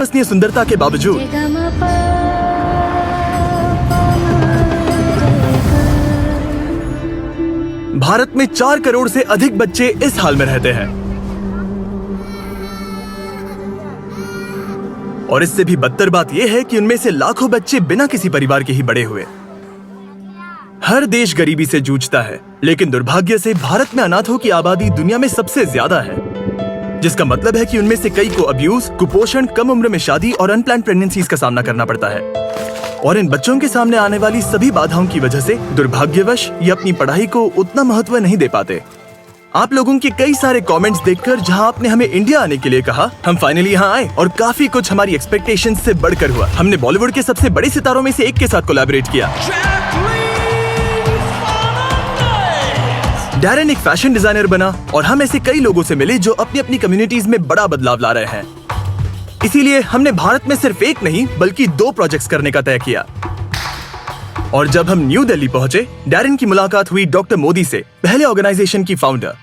अविश्वसनीय सुंदरता के बावजूद भारत में 4 करोड़ से अधिक बच्चे इस हाल में रहते हैं। और इससे भी बदतर बात यह है कि उनमें से लाखों बच्चे बिना किसी परिवार के ही बड़े हुए। हर देश गरीबी से जूझता है, लेकिन दुर्भाग्य से भारत में अनाथों की आबादी दुनिया में सबसे ज्यादा है, जिसका मतलब है कि उनमें से कई को अब्यूज, कुपोषण, कम उम्र में शादी और अनप्लान्ड प्रेगनेंसीज का सामना करना पड़ता है। और इन बच्चों के सामने आने वाली सभी बाधाओं की वजह से दुर्भाग्यवश ये अपनी पढ़ाई को उतना महत्व नहीं दे पाते। आप लोगों के कई सारे कमेंट्स देखकर जहां आपने हमें इंडिया आने के लिए कहा, हम फाइनली यहां आए और काफी कुछ हमारी एक्सपेक्टेशंस से बढ़कर हुआ। हमने बॉलीवुड के सबसे बड़े सितारों में से एक के साथ कोलैबोरेट किया। डैरेन एक फैशन डिजाइनर बना और हम ऐसे कई लोगों से मिले जो अपनी अपनी कम्युनिटीज में बड़ा बदलाव ला रहे हैं। इसीलिए हमने भारत में सिर्फ एक नहीं बल्कि 2 प्रोजेक्ट्स करने का तय किया। और जब हम न्यू दिल्ली पहुंचे, डैरेन की मुलाकात हुई डॉक्टर मोदी से, पहले ऑर्गेनाइजेशन की फाउंडर।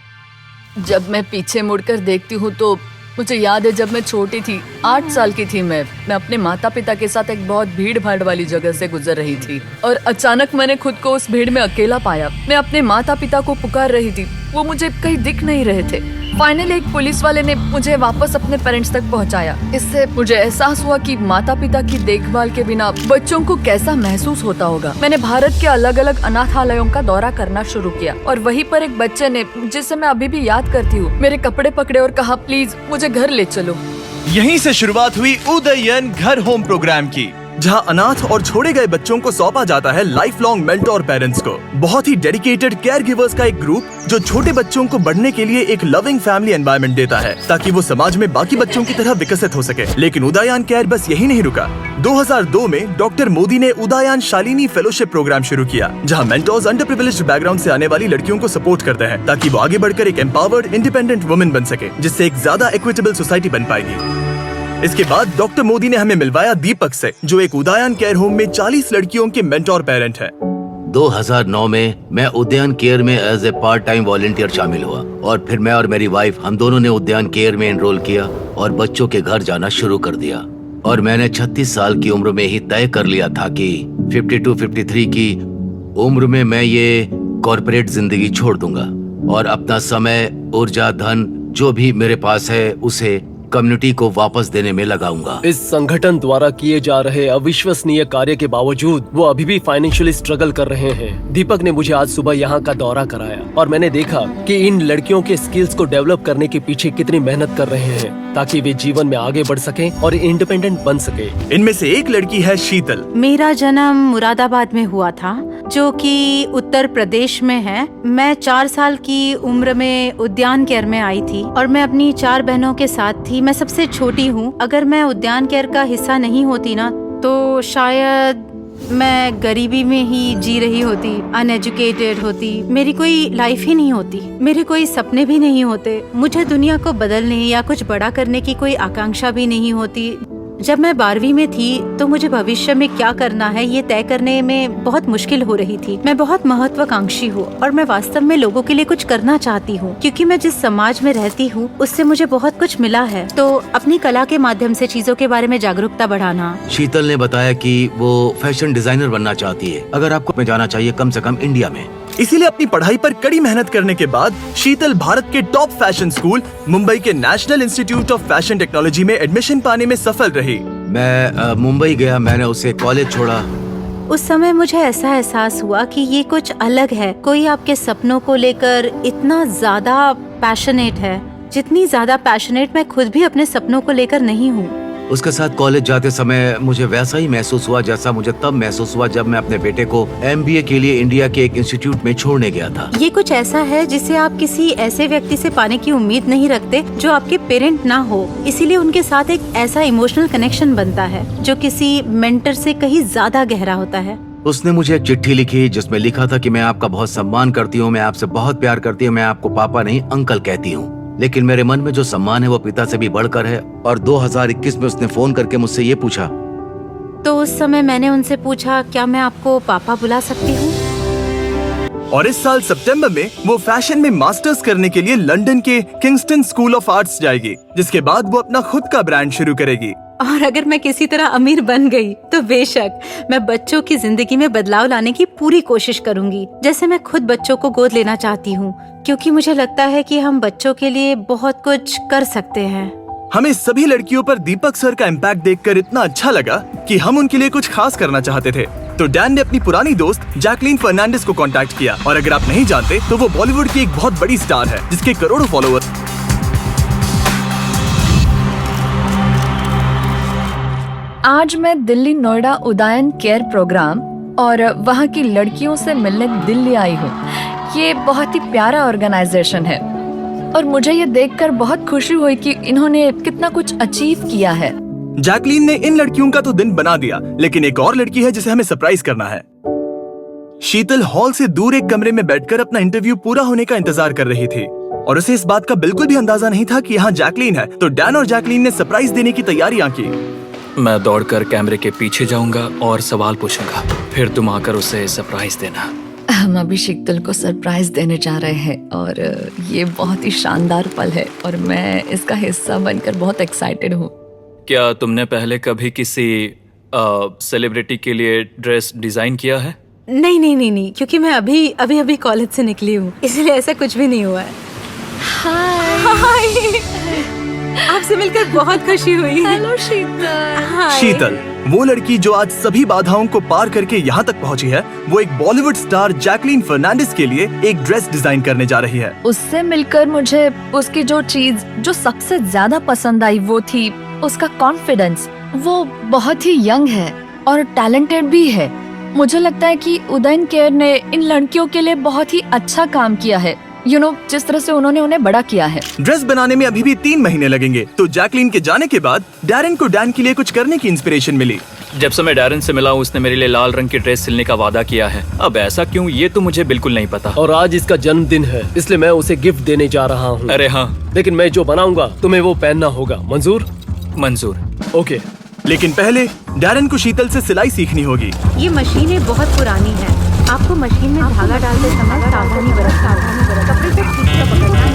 जब मैं पीछे मुड़कर देखती हूँ तो मुझे याद है जब मैं छोटी थी, 8 साल की थी मैं अपने माता पिता के साथ एक बहुत भीड़ भाड़ वाली जगह से गुजर रही थी और अचानक मैंने खुद को उस भीड़ में अकेला पाया। मैं अपने माता पिता को पुकार रही थी, वो मुझे कहीं दिख नहीं रहे थे। फाइनली एक पुलिस वाले ने मुझे वापस अपने पेरेंट्स तक पहुंचाया। इससे मुझे एहसास हुआ कि माता पिता की देखभाल के बिना बच्चों को कैसा महसूस होता होगा। मैंने भारत के अलग अलग अनाथालयों का दौरा करना शुरू किया और वहीं पर एक बच्चे ने, जिसे मैं अभी भी याद करती हूँ, मेरे कपड़े पकड़े और कहा, प्लीज मुझे घर ले चलो। यहीं से शुरुआत हुई उदयन घर होम प्रोग्राम की, जहां अनाथ और छोड़े गए बच्चों को सौंपा जाता है लाइफ लॉन्ग मेंटोर पेरेंट्स को। बहुत ही डेडिकेटेड केयर गिवर्स का एक ग्रुप जो छोटे बच्चों को बढ़ने के लिए एक लविंग फैमिली एनवायरनमेंट देता है ताकि वो समाज में बाकी बच्चों की तरह विकसित हो सके। लेकिन उदयन केयर बस यही नहीं रुका। 2002 में डॉक्टर मोदी ने उदयन शालिनी फेलोशिप प्रोग्राम शुरू किया, जहाँ मेंटोर्स अंडर प्रिविलेज्ड बैकग्राउंड से आने वाली लड़कियों को सपोर्ट करते हैं ताकि वो आगे बढ़कर एक एम्पावर्ड इंडिपेंडेंट वुमेन बन सके, जिससे एक ज्यादा इक्विटेबल सोसाइटी बन पाएगी। इसके बाद डॉक्टर मोदी ने हमें मिलवाया दीपक से, जो एक उदयन केयर होम में 40 लड़कियों के मेंटोर पेरेंट हैं। 2009 में मैं उद्यान केयर में as a part time volunteer शामिल हुआ और फिर मैं और मेरी वाइफ, हम दोनों ने उद्यान केयर में एनरोल किया और बच्चों के घर जाना शुरू कर दिया। और मैंने 36 साल की उम्र में ही तय कर लिया था कि 52-53 की उम्र में मैं ये कॉर्पोरेट जिंदगी छोड़ दूंगा और अपना समय, ऊर्जा, धन जो भी मेरे पास है उसे कम्युनिटी को वापस देने में लगाऊंगा। इस संगठन द्वारा किए जा रहे अविश्वसनीय कार्य के बावजूद वो अभी भी फाइनेंशियली स्ट्रगल कर रहे हैं। दीपक ने मुझे आज सुबह यहाँ का दौरा कराया और मैंने देखा कि इन लड़कियों के स्किल्स को डेवलप करने के पीछे कितनी मेहनत कर रहे हैं ताकि वे जीवन में आगे बढ़ सकें और इंडिपेंडेंट बन सके। इनमें से एक लड़की है शीतल। मेरा जन्म मुरादाबाद में हुआ था, जो कि उत्तर प्रदेश में है। मैं 4 साल की उम्र में उद्यान केयर में आई थी और मैं अपनी 4 बहनों के साथ थी। मैं सबसे छोटी हूँ। अगर मैं उद्यान केयर का हिस्सा नहीं होती ना तो शायद मैं गरीबी में ही जी रही होती, अनएजुकेटेड होती, मेरी कोई लाइफ ही नहीं होती, मेरे कोई सपने भी नहीं होते, मुझे दुनिया को बदलने या कुछ बड़ा करने की कोई आकांक्षा भी नहीं होती। जब मैं 12वीं में थी तो मुझे भविष्य में क्या करना है ये तय करने में बहुत मुश्किल हो रही थी। मैं बहुत महत्वाकांक्षी हूँ और मैं वास्तव में लोगों के लिए कुछ करना चाहती हूँ, क्योंकि मैं जिस समाज में रहती हूँ उससे मुझे बहुत कुछ मिला है। तो अपनी कला के माध्यम से चीजों के बारे में जागरूकता बढ़ाना। शीतल ने बताया कि वो फैशन डिजाइनर बनना चाहती है। अगर आपको में जाना चाहिए कम से कम इंडिया में। इसीलिए अपनी पढ़ाई पर कड़ी मेहनत करने के बाद शीतल भारत के टॉप फैशन स्कूल मुंबई के national institute of fashion technology में एडमिशन पाने में सफल रही। मैं मुंबई गया, मैंने उसे कॉलेज छोड़ा। उस समय मुझे ऐसा एहसास हुआ कि ये कुछ अलग है। कोई आपके सपनों को लेकर इतना ज्यादा पैशनेट है जितनी ज्यादा पैशनेट मैं खुद भी अपने सपनों को लेकर नहीं हूँ। उसके साथ कॉलेज जाते समय मुझे वैसा ही महसूस हुआ जैसा मुझे तब महसूस हुआ जब मैं अपने बेटे को MBA के लिए इंडिया के एक इंस्टीट्यूट में छोड़ने गया था। ये कुछ ऐसा है जिसे आप किसी ऐसे व्यक्ति से पाने की उम्मीद नहीं रखते जो आपके पेरेंट ना हो। इसीलिए उनके साथ एक ऐसा इमोशनल कनेक्शन बनता है जो किसी मेंटर से कहीं ज्यादा गहरा होता है। उसने मुझे एक चिट्ठी लिखी जिसमें लिखा था कि मैं आपका बहुत सम्मान करती हूँ, मैं आपसे बहुत प्यार करती हूँ, मैं आपको पापा नहीं अंकल कहती हूँ, लेकिन मेरे मन में जो सम्मान है वो पिता से भी बढ़कर है। और 2021 में उसने फोन करके मुझसे ये पूछा। तो उस समय मैंने उनसे पूछा, क्या मैं आपको पापा बुला सकती हूँ? और इस साल सितंबर में वो फैशन में मास्टर्स करने के लिए लंदन के किंगस्टन स्कूल ऑफ आर्ट्स जाएगी, जिसके बाद वो अपना खुद का ब्रांड शुरू करेगी। और अगर मैं किसी तरह अमीर बन गई तो बेशक मैं बच्चों की जिंदगी में बदलाव लाने की पूरी कोशिश करूंगी। जैसे मैं खुद बच्चों को गोद लेना चाहती हूँ, क्योंकि मुझे लगता है कि हम बच्चों के लिए बहुत कुछ कर सकते हैं। हमें सभी लड़कियों पर दीपक सर का इम्पैक्ट देखकर इतना अच्छा लगा कि हम उनके लिए कुछ खास करना चाहते थे। तो डैन ने अपनी पुरानी दोस्त जैकलीन फर्नांडिस को कांटेक्ट किया, और अगर आप नहीं जानते तो वो बॉलीवुड की एक बहुत बड़ी स्टार है जिसके करोड़ों फॉलोअर्स। आज मैं दिल्ली नोएडा उदयन केयर प्रोग्राम और वहाँ की लड़कियों से मिलने दिल्ली आई हूँ। ये बहुत ही प्यारा ऑर्गेनाइजेशन है और मुझे ये देखकर बहुत खुशी हुई कि इन्होंने कितना कुछ अचीव किया है। जैकलीन ने इन लड़कियों का तो दिन बना दिया, लेकिन एक और लड़की है जिसे हमें सरप्राइज करना है। शीतल हॉल से दूर एक कमरे में बैठकर अपना इंटरव्यू पूरा होने का इंतजार कर रही थी और उसे इस बात का बिल्कुल भी अंदाजा नहीं था कि यहाँ जैकलीन है। तो डैन और जैकलीन ने सरप्राइज देने की तैयारियां की। मैं दौड़कर कैमरे के पीछे जाऊंगा और सवाल पूछूंगा, फिर तुम आकर उसे सरप्राइज देना। हम अभी शीतल को सरप्राइज देने जा रहे हैं और ये बहुत ही शानदार पल है और मैं इसका हिस्सा बनकर बहुत एक्साइटेड हूँ। क्या तुमने पहले कभी किसी सेलिब्रिटी के लिए ड्रेस डिजाइन किया है? नहीं, क्योंकि मैं अभी कॉलेज से निकली हूँ, इसलिए ऐसा कुछ भी नहीं हुआ है। हाय, आपसे मिलकर बहुत खुशी हुई। हेलो शीतल। शीतल, वो लड़की जो आज सभी बाधाओं को पार करके यहाँ तक पहुँची है, वो एक बॉलीवुड स्टार जैकलीन फर्नांडिस के लिए एक ड्रेस डिजाइन करने जा रही है। उससे मिलकर मुझे उसकी जो चीज जो सबसे ज्यादा पसंद आई वो थी उसका कॉन्फिडेंस। वो बहुत ही यंग है और टैलेंटेड भी है। मुझे लगता है कि उदयन केयर ने इन लड़कियों के लिए बहुत ही अच्छा काम किया है। जिस तरह से उन्होंने उन्हें बड़ा किया है। ड्रेस बनाने में अभी भी 3 महीने लगेंगे। तो जैकलीन के जाने के बाद डैरन को डैन के लिए कुछ करने की इंस्पिरेशन मिली। जब से मैं डैरन से मिला हूँ उसने मेरे लिए लाल रंग की ड्रेस सिलने का वादा किया है। अब ऐसा क्यों, ये तो मुझे बिल्कुल नहीं पता। और आज इसका जन्मदिन है, इसलिए मैं उसे गिफ्ट देने जा रहा हूँ। अरे हाँ, लेकिन मैं जो बनाऊंगा तुम्हें वो पहनना होगा। मंजूर? मंजूर। ओके। लेकिन पहले डैरन को शीतल से सिलाई सीखनी होगी। ये मशीनें बहुत पुरानी है। आपको मशीन में धागा डालते समय सावधानी बरतना, कपड़े को ठीक से पकड़ना है।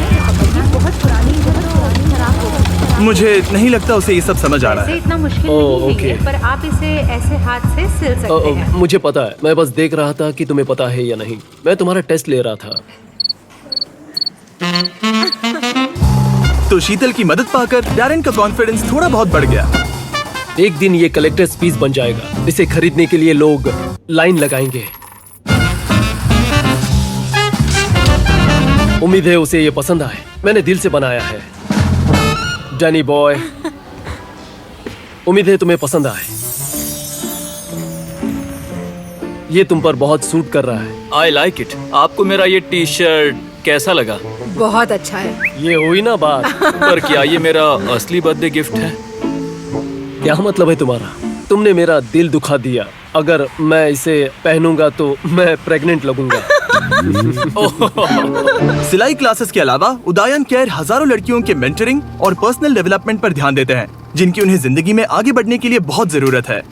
ये बहुत पुरानी है तो खराब होगा। मुझे नहीं लगता उसे ये सब समझ आ रहा है। इतना मुश्किल नहीं है ये, पर आप इसे ऐसे हाथ से सिल सकते हैं। मुझे पता है, मैं बस देख रहा था कि तुम्हें पता है या नहीं। मैं तुम्हारा टेस्ट ले रहा था। तो शीतल की मदद पाकर डैरन का कॉन्फिडेंस थोड़ा बहुत बढ़ गया। एक दिन ये कलेक्टर्स पीस बन जाएगा। इसे खरीदने के लिए लोग लाइन लगाएंगे। उम्मीद है उसे ये पसंद आए। मैंने दिल से बनाया है। डैनी बॉय, उम्मीद है तुम्हें पसंद आए। ये तुम पर बहुत सूट कर रहा है। I like it. आपको मेरा ये टी शर्ट कैसा लगा? बहुत अच्छा है। ये हुई ना बात। पर क्या ये मेरा असली बर्थडे गिफ्ट है? क्या मतलब है तुम्हारा? तुमने मेरा दिल दुखा दिया। अगर मैं इसे पहनूंगा तो मैं प्रेग्नेंट लगूंगा। सिलाई क्लासेस के अलावा उदयन केयर हजारों लड़कियों के मेंटरिंग और पर्सनल डेवलपमेंट पर ध्यान देते हैं, जिनकी उन्हें जिंदगी में आगे बढ़ने के लिए बहुत जरूरत है।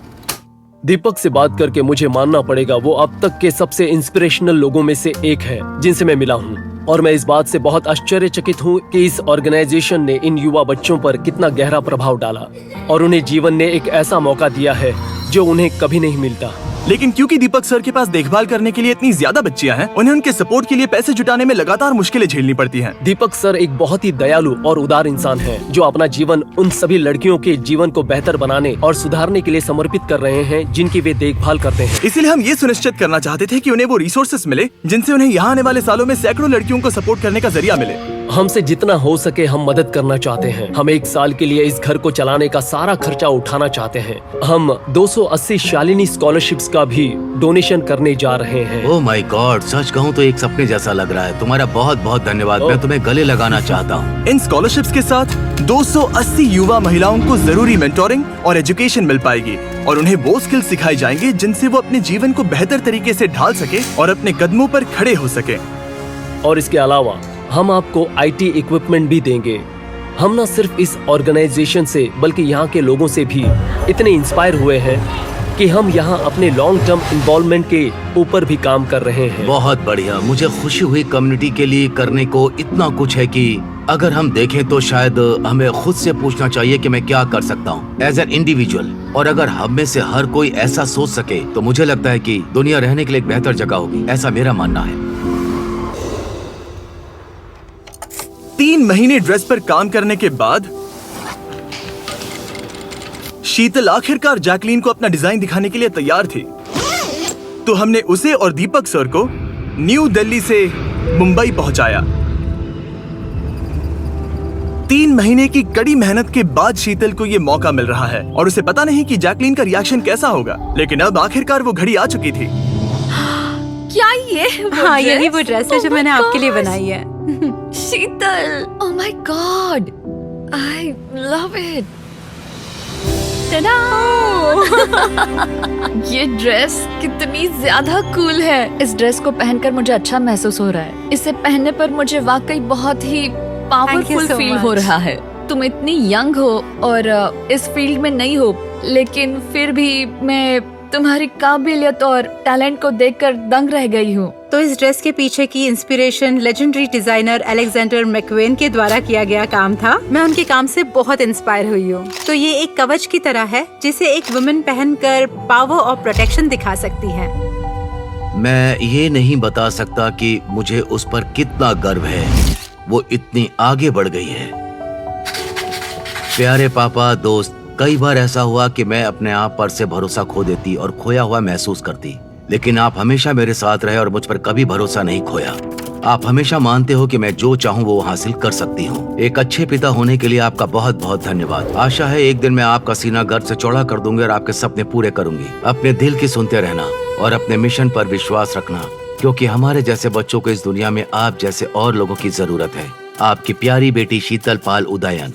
दीपक से बात करके मुझे मानना पड़ेगा, वो अब तक के सबसे इंस्पिरेशनल लोगों में से एक है जिनसे मैं मिला हूँ। और मैं इस बात से बहुत आश्चर्यचकित हूँ कि इस ऑर्गेनाइजेशन ने इन युवा बच्चों पर कितना गहरा प्रभाव डाला और उन्हें जीवन ने एक ऐसा मौका दिया है जो उन्हें कभी नहीं मिलता। लेकिन क्योंकि दीपक सर के पास देखभाल करने के लिए इतनी ज्यादा बच्चियां हैं, उन्हें उनके सपोर्ट के लिए पैसे जुटाने में लगातार मुश्किलें झेलनी पड़ती हैं। दीपक सर एक बहुत ही दयालु और उदार इंसान हैं, जो अपना जीवन उन सभी लड़कियों के जीवन को बेहतर बनाने और सुधारने के लिए समर्पित कर रहे हैं जिनकी वे देखभाल करते हैं। इसीलिए हम ये सुनिश्चित करना चाहते थे कि उन्हें वो रिसोर्सेस मिले जिनसे उन्हें यहाँ आने वाले सालों में सैकड़ों लड़कियों को सपोर्ट करने का जरिया मिले। हमसे जितना हो सके हम मदद करना चाहते हैं। हम 1 साल के लिए इस घर को चलाने का सारा खर्चा उठाना चाहते हैं। हम 280 शालिनी स्कॉलरशिप्स का भी डोनेशन करने जा रहे हैं। ओह माय गॉड, सच कहूँ तो एक सपने जैसा लग रहा है। तुम्हारा बहुत बहुत धन्यवाद। मैं तुम्हें गले लगाना चाहता हूँ। इन स्कॉलरशिप्स के साथ 280 युवा महिलाओं को जरूरी मेंटोरिंग और एजुकेशन मिल पाएगी और उन्हें वो स्किल्स सिखाए जाएंगे जिनसे वो अपने जीवन को बेहतर तरीके से ढाल सके और अपने कदमों पर खड़े हो सके। और इसके अलावा हम आपको IT इक्विपमेंट भी देंगे। हम न सिर्फ इस ऑर्गेनाइजेशन से बल्कि यहाँ के लोगों से भी इतने इंस्पायर हुए हैं कि हम यहाँ अपने लॉन्ग टर्म इन्वॉल्वमेंट के ऊपर भी काम कर रहे हैं। बहुत बढ़िया, मुझे खुशी हुई। कम्युनिटी के लिए करने को इतना कुछ है कि अगर हम देखें तो शायद हमें खुद से पूछना चाहिए कि मैं क्या कर सकता हूँ एज एन इंडिविजुअल। और अगर हम में से हर कोई ऐसा सोच सके तो मुझे लगता है कि दुनिया रहने के लिए एक बेहतर जगह होगी, ऐसा मेरा मानना है। 3 महीने ड्रेस पर काम करने के बाद शीतल आखिरकार जैकलीन को अपना डिजाइन दिखाने के लिए तैयार थी। तो हमने उसे और दीपक सर को न्यू दिल्ली से मुंबई पहुंचाया। 3 महीने की कड़ी मेहनत के बाद शीतल को ये मौका मिल रहा है और उसे पता नहीं कि जैकलीन का रिएक्शन कैसा होगा, लेकिन अब आखिरकार वो घड़ी आ चुकी थी। क्या ये हाँ, यही वो ड्रेस है जो मैंने आपके लिए बनाई है। Sheetal, oh my God, I love it. ये ड्रेस कितनी ज्यादा कूल है। इस ड्रेस को पहनकर मुझे अच्छा महसूस हो रहा है। इसे पहनने पर मुझे वाकई बहुत ही पावरफुल so फील much. हो रहा है। तुम इतनी यंग हो और इस फील्ड में नहीं हो, लेकिन फिर भी मैं तुम्हारी काबिलियत और टैलेंट को देखकर दंग रह गई हूँ। तो इस ड्रेस के पीछे की inspiration legendary designer Alexander Macwan के द्वारा किया गया काम था। मैं उनके काम से बहुत इंस्पायर हुई हूँ। तो ये एक कवच की तरह है जिसे एक वुमेन पहनकर पावर और प्रोटेक्शन दिखा सकती है। मैं ये नहीं बता सकता कि मुझे उस पर कितना गर्व है, वो इतनी आगे बढ़ गई है। प्यारे पापा, दोस्त, कई बार ऐसा हुआ कि मैं अपने आप पर से भरोसा खो देती और खोया हुआ महसूस करती, लेकिन आप हमेशा मेरे साथ रहे और मुझ पर कभी भरोसा नहीं खोया। आप हमेशा मानते हो कि मैं जो चाहूँ वो हासिल कर सकती हूँ। एक अच्छे पिता होने के लिए आपका बहुत बहुत धन्यवाद। आशा है एक दिन मैं आपका सीना गर्व से चौड़ा कर दूंगी और आपके सपने पूरे करूंगी। अपने दिल की सुनते रहना और अपने मिशन पर विश्वास रखना, क्योंकि हमारे जैसे बच्चों को इस दुनिया में आप जैसे और लोगों की जरूरत है। आपकी प्यारी बेटी शीतल पाल उदयन।